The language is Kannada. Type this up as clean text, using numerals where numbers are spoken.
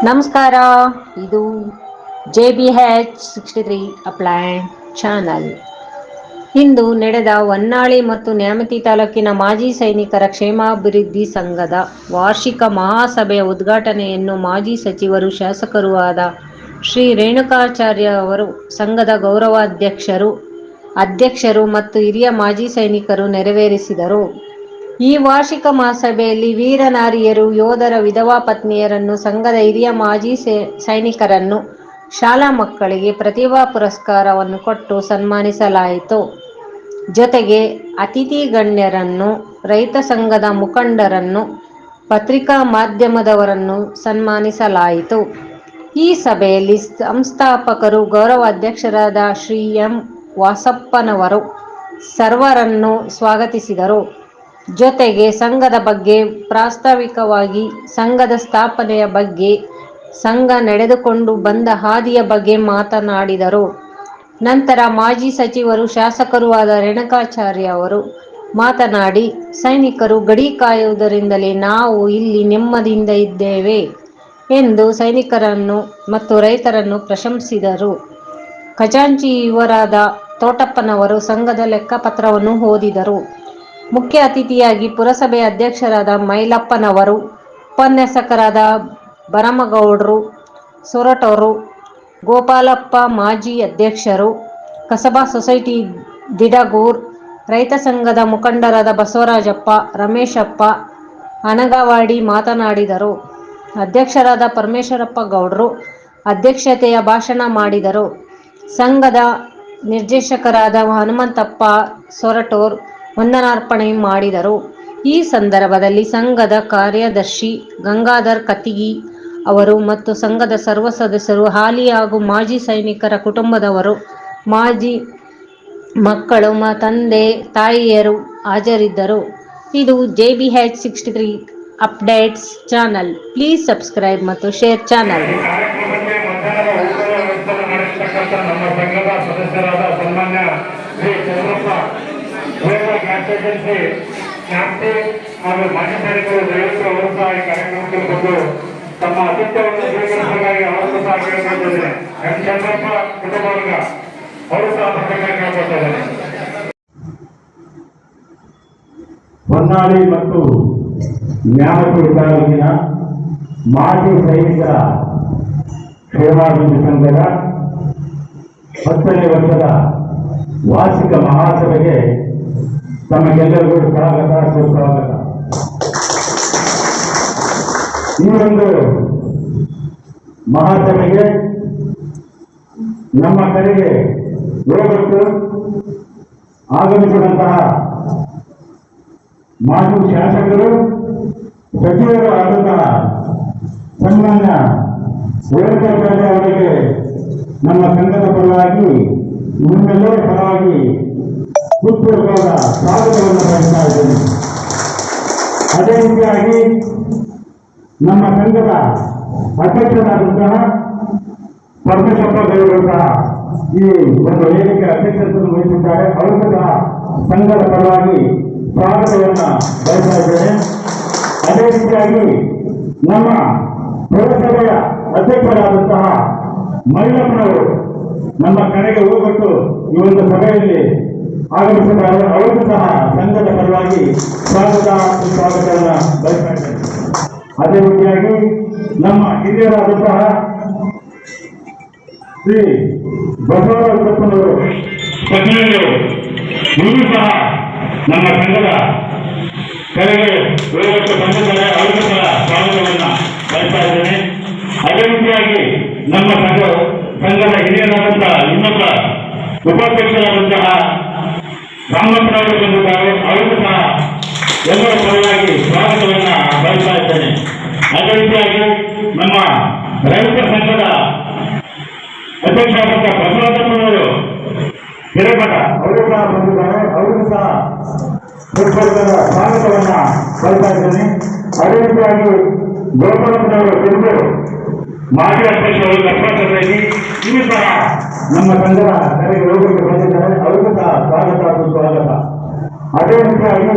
ನಮಸ್ಕಾರ, ಇದು JBH63 ಅಪ್ಲೈಡ್ ಚಾನಲ್. ಇಂದು ನಡೆದ ಹೊನ್ನಾಳಿ ಮತ್ತು ನ್ಯಾಮತಿ ತಾಲೂಕಿನ ಮಾಜಿ ಸೈನಿಕರ ಕ್ಷೇಮಾಭಿವೃದ್ಧಿ ಸಂಘದ ವಾರ್ಷಿಕ ಮಹಾಸಭೆಯ ಉದ್ಘಾಟನೆಯನ್ನು ಮಾಜಿ ಸಚಿವರು, ಶಾಸಕರೂ ಆದ ಶ್ರೀ ರೇಣುಕಾಚಾರ್ಯ ಅವರು, ಸಂಘದ ಅಧ್ಯಕ್ಷರು ಮತ್ತು ಹಿರಿಯ ಮಾಜಿ ಸೈನಿಕರು ನೆರವೇರಿಸಿದರು. ಈ ವಾರ್ಷಿಕ ಮಹಾಸಭೆಯಲ್ಲಿ ವೀರ ನಾರಿಯರು, ಯೋಧರ ವಿಧವಾ ಪತ್ನಿಯರನ್ನು, ಸಂಘದ ಹಿರಿಯ ಮಾಜಿ ಸೈನಿಕರನ್ನು, ಶಾಲಾ ಮಕ್ಕಳಿಗೆ ಪ್ರತಿಭಾ ಪುರಸ್ಕಾರವನ್ನು ಕೊಟ್ಟು ಸನ್ಮಾನಿಸಲಾಯಿತು. ಜೊತೆಗೆ ಅತಿಥಿ ಗಣ್ಯರನ್ನು, ರೈತ ಸಂಘದ ಮುಖಂಡರನ್ನು, ಪತ್ರಿಕಾ ಮಾಧ್ಯಮದವರನ್ನು ಸನ್ಮಾನಿಸಲಾಯಿತು. ಈ ಸಭೆಯಲ್ಲಿ ಸಂಸ್ಥಾಪಕರು, ಗೌರವ ಅಧ್ಯಕ್ಷರಾದ ಶ್ರೀ ಎಂ. ವಾಸಪ್ಪನವರು ಸರ್ವರನ್ನು ಸ್ವಾಗತಿಸಿದರು. ಜೊತೆಗೆ ಸಂಘದ ಬಗ್ಗೆ ಪ್ರಾಸ್ತಾವಿಕವಾಗಿ, ಸಂಘದ ಸ್ಥಾಪನೆಯ ಬಗ್ಗೆ, ಸಂಘ ನಡೆದುಕೊಂಡು ಬಂದ ಹಾದಿಯ ಬಗ್ಗೆ ಮಾತನಾಡಿದರು. ನಂತರ ಮಾಜಿ ಸಚಿವರು, ಶಾಸಕರೂ ಆದ ರೇಣುಕಾಚಾರ್ಯ ಅವರು ಮಾತನಾಡಿ, ಸೈನಿಕರು ಗಡಿ ಕಾಯುವುದರಿಂದಲೇ ನಾವು ಇಲ್ಲಿ ನೆಮ್ಮದಿಯಿಂದ ಇದ್ದೇವೆ ಎಂದು ಸೈನಿಕರನ್ನು ಮತ್ತು ರೈತರನ್ನು ಪ್ರಶಂಸಿಸಿದರು. ಖಜಾಂಚಿ ಯುವರಾದ ತೋಟಪ್ಪನವರು ಸಂಘದ ಲೆಕ್ಕಪತ್ರವನ್ನು ಓದಿದರು. ಮುಖ್ಯ ಅತಿಥಿಯಾಗಿ ಪುರಸಭೆಯ ಅಧ್ಯಕ್ಷರಾದ ಮೈಲಪ್ಪನವರು, ಉಪನ್ಯಾಸಕರಾದ ಭರಮಗೌಡ್ರು ಸೊರಟೂರು, ಗೋಪಾಲಪ್ಪ ಮಾಜಿ ಅಧ್ಯಕ್ಷರು, ಕಸಬಾ ಸೊಸೈಟಿ ದಿಡಗೂರ್, ರೈತ ಸಂಘದ ಮುಖಂಡರಾದ ಬಸವರಾಜಪ್ಪ, ರಮೇಶಪ್ಪ ಅನಗವಾಡಿ ಮಾತನಾಡಿದರು. ಅಧ್ಯಕ್ಷರಾದ ಪರಮೇಶ್ವರಪ್ಪ ಗೌಡ್ರು ಅಧ್ಯಕ್ಷತೆಯ ಭಾಷಣ ಮಾಡಿದರು. ಸಂಘದ ನಿರ್ದೇಶಕರಾದ ಹನುಮಂತಪ್ಪ ಸೊರಟೂರ್ ವಂದನಾರ್ಪಣೆ ಮಾಡಿದರು. ಈ ಸಂದರ್ಭದಲ್ಲಿ ಸಂಘದ ಕಾರ್ಯದರ್ಶಿ ಗಂಗಾಧರ್ ಕತ್ತಿಗಿ ಅವರು ಮತ್ತು ಸಂಘದ ಸರ್ವ ಸದಸ್ಯರು, ಹಾಲಿ ಹಾಗೂ ಮಾಜಿ ಸೈನಿಕರ ಕುಟುಂಬದವರು, ಮಾಜಿ ಮಕ್ಕಳು, ತಂದೆ ತಾಯಿಯರು ಹಾಜರಿದ್ದರು. ಇದು JBH63 updates channel. Please subscribe ಮತ್ತು ಶೇರ್ ಚಾನಲ್. ನಮ್ಮ ಸಂಘದ ಸದಸ್ಯರಾದ ಸನ್ಮಾನ್ಯ ಶ್ರೀ ಚಂದ್ರಪ್ಪ ಏಜೆನ್ಸಿ ನ್ಯಾಮತಿ ಹಾಗೂ ಮಾಜಿ ಸೈನಿಕರು ದಯವಿಟ್ಟು ಅವರು ಸಹ ಈ ಕಾರ್ಯಕ್ರಮಕ್ಕೆ ಬಂದು ತಮ್ಮ ಅತಿಥ್ಯವನ್ನು ಸ್ವೀಕರಿಸಬೇಕಾಗಿ ಅವರು ಸಹ ಕೇಳಿಕೊಂಡಿದ್ದೇನೆ. ಎಂ ಚಂದ್ರಪ್ಪ ಕುಟುಂಬವರ್ಗ ಅವರು ಸಹ ಪತ್ರಕ್ಕೆ ಕೇಳಿಕೊಟ್ಟಿದ್ದಾರೆ. ಹೊನ್ನಾಳಿ ಮತ್ತು ನ್ಯಾಮತಿ ತಾಲೂಕಿನ ಮಾಜಿ ಸೈನಿಕರ ಕ್ಷೇಮಾಭಿವೃದ್ಧಿ ಸಂಘದ 10ನೇ ವರ್ಷದ ವಾರ್ಷಿಕ ಮಹಾಸಭೆಗೆ ತಮಗೆಲ್ಲರಿಗೂ ಸ್ವಾಗತ, ಸುಸ್ವಾಗತ. ಈ ಒಂದು ಮಹಾಸಭೆಗೆ ನಮ್ಮ ಕಡೆಗೆ ಹೋಗಟ್ಟು ಆಗಮಿಸಿದಂತಹ ಮಾಜಿ ಶಾಸಕರು, ಸಚಿವರು ಆದಂತಹ ಸನ್ಮಾನ್ಯ ರೇಣುಕಾಚಾರ್ಯ ಅವರಿಗೆ ನಮ್ಮ ಸಂಘದ ಪರವಾಗಿ, ನಿಮ್ಮೆಲ್ಲರ ಪರವಾಗಿ ಹೃತ್ಪೂರ್ವಕವಾದ ಸ್ವಾಗತವನ್ನು ಬಯಸ್ತಾ ಇದ್ದೇನೆ. ಅದೇ ರೀತಿಯಾಗಿ ನಮ್ಮ ಸಂಘದ ಅಧ್ಯಕ್ಷರಾದಂತಹ ಪರಮೇಶ್ವರಪ್ಪ ಗೌಡರು ಸಹ ಈ ಒಂದು ವೇದಿಕೆ ಅಧ್ಯಕ್ಷತೆಯನ್ನು ವಹಿಸಿದ್ದಾರೆ. ಅವರಿಗೂ ಸಹ ಸಂಘದ ಪರವಾಗಿ ಸ್ವಾಗತವನ್ನು ಬಯಸ್ತಾ ಇದ್ದೇನೆ. ಅದೇ ರೀತಿಯಾಗಿ ನಮ್ಮ ಪುರಸಭೆಯ ಅಧ್ಯಕ್ಷರಾದಂತಹ ಮೈಲಪ್ಪನವರು ನಮ್ಮ ಕಡೆಗೆ ಹೋಗ್ಬಿಟ್ಟು ಈ ಒಂದು ಸಭೆಯಲ್ಲಿ ಆಗಮಿಸಿದ್ದಾರೆ. ಅವರಿಗೂ ಸಹ ಸಂಘದ ಪರವಾಗಿ ಸ್ವಾಗತವನ್ನು ಬಯಸ್ತಾ ಇದ್ದೇನೆ. ಅದೇ ರೀತಿಯಾಗಿ ನಮ್ಮ ಹಿರಿಯರಾದಂತಹ ಶ್ರೀ ಬಸವರಾಜಪ್ಪನವರು ಪತ್ನಿಯರು, ಇವರು ಸಹ ನಮ್ಮ ಸಂಘದ ಕಡೆಗೆ ಹೋಗಕ್ಕೆ ಬಂದಿದ್ದಾರೆ. ಅವರಿಗೂ ಸಹ ಸ್ವಾಗತವನ್ನು ಬಯಸ್ತಾ ಇದ್ದೇನೆ. ಅದೇ ರೀತಿಯಾಗಿ ನಮ್ಮ ಸಂಘದ ಹಿರಿಯರಾದಂತಹ ಇನ್ನೊಬ್ಬ ಉಪಾಧ್ಯಕ್ಷರಾದಂತಹ ರಾಮಪ್ಪನವರು ಬಂದಿದ್ದಾರೆ. ಅವರಿಗೂ ಸಹ ಎಲ್ಲರ ಪರವಾಗಿ ಸ್ವಾಗತವನ್ನು ಬಯಸ್ತಾ ಇದ್ದೇನೆ. ಅದೇ ರೀತಿಯಾಗಿ ನಮ್ಮ ರೈತ ಸಂಘದ ಅಧ್ಯಕ್ಷರಾದಂತಹ ಬಸವರಾಜಪ್ಪನವರು ಹಿರೇಮಠ ಅವರು ಸಹ ಬಂದಿದ್ದಾರೆ. ಅವರಿಗೂ ಸಹ ಸ್ವಾಗತವನ್ನು ಬಯಸ್ತಾ ಇದ್ದೇನೆ. ಅದೇ ರೀತಿಯಾಗಿ ಗೋಪಾಲಪ್ಪನವರು ತಿರುಗೂರು ಮಾಜಿ ಅಧ್ಯಕ್ಷರು, ಕಸಬಾ ಸೊಸೈಟಿ, ಇವರು ಸಹ ನಮ್ಮ ಸಂಘದ ಕರೆಗೆ ಹೋಗಕ್ಕೆ ಬಂದಿದ್ದಾರೆ. ಅವರಿಗೂ ಸಹ ಸ್ವಾಗತ, ಸುಸ್ವಾಗತ. ಅದೇ ರೀತಿಯಾಗಿ